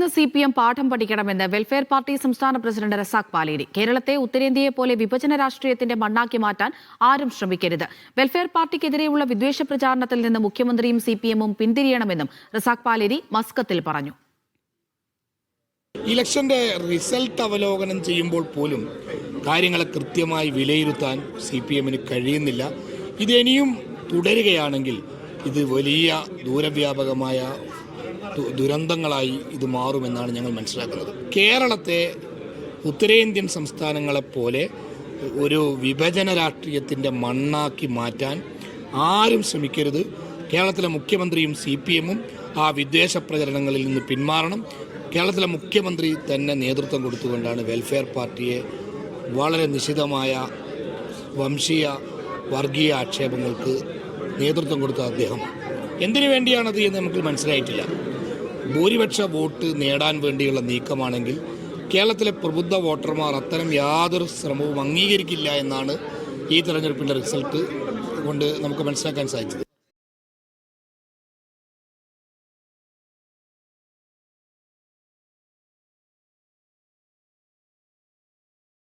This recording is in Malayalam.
നിന്ന് CPM പാഠം പഠിക്കണമെന്ന് വെൽഫെയർ പാർട്ടി സംസ്ഥാന പ്രസിഡന്റ് റസാഖ് പാലേരി. കേരളത്തെ ഉത്തരേന്ത്യയെ പോലെ വിഭജന രാഷ്ട്രീയത്തിന്റെ മണ്ണാക്കി മാറ്റാൻ ആരും ശ്രമിക്കരുത്. വെൽഫെയർ പാർട്ടിക്കെതിരെയുള്ള വിദ്വേഷ പ്രചാരണത്തിൽ നിന്ന് മുഖ്യമന്ത്രിയും CPM-ഉം പിന്തിരിയണമെന്നും റസാഖ് പാലേരി മസ്കത്തിൽ പറഞ്ഞു. ഇലക്ഷന്റെ റിസൾട്ട് അവലോകനം ചെയ്യുമ്പോൾ പോലും കാര്യങ്ങളെ കൃത്യമായി വിലയിരുത്താൻ CPM-ന് കഴിയുന്നില്ല. ഇതിനിയും തുടരുകയാണെങ്കിൽ ഇത് വലിയ ദൂരവ്യാപകമായ ദുരന്തങ്ങളായി ഇത് മാറുമെന്നാണ് ഞങ്ങൾ മനസ്സിലാക്കുന്നത്. കേരളത്തെ ഉത്തരേന്ത്യൻ സംസ്ഥാനങ്ങളെപ്പോലെ ഒരു വിഭജന രാഷ്ട്രീയത്തിൻ്റെ മണ്ണാക്കി മാറ്റാൻ ആരും ശ്രമിക്കരുത്. കേരളത്തിലെ മുഖ്യമന്ത്രിയും CPM-ഉം ആ വിദ്വേഷ പ്രചരണങ്ങളിൽ നിന്ന് പിന്മാറണം. കേരളത്തിലെ മുഖ്യമന്ത്രി തന്നെ നേതൃത്വം കൊടുത്തുകൊണ്ടാണ് വെൽഫെയർ പാർട്ടിയെ വളരെ നിശിതമായ വംശീയ വർഗീയ ആക്ഷേപങ്ങൾക്ക് നേതൃത്വം കൊടുത്ത അദ്ദേഹം എന്തിനു വേണ്ടിയാണത് എന്ന് നമുക്ക് മനസ്സിലായിട്ടില്ല. ഭൂരിപക്ഷ വോട്ട് നേടാൻ വേണ്ടിയുള്ള നീക്കമാണെങ്കിൽ കേരളത്തിലെ പ്രബുദ്ധ വോട്ടർമാർ അത്തരം യാതൊരു ശ്രമവും അംഗീകരിക്കില്ല എന്നാണ് ഈ തെരഞ്ഞെടുപ്പിൻ്റെ റിസൾട്ട് കൊണ്ട് നമുക്ക് മനസ്സിലാക്കാൻ സാധിച്ചത്.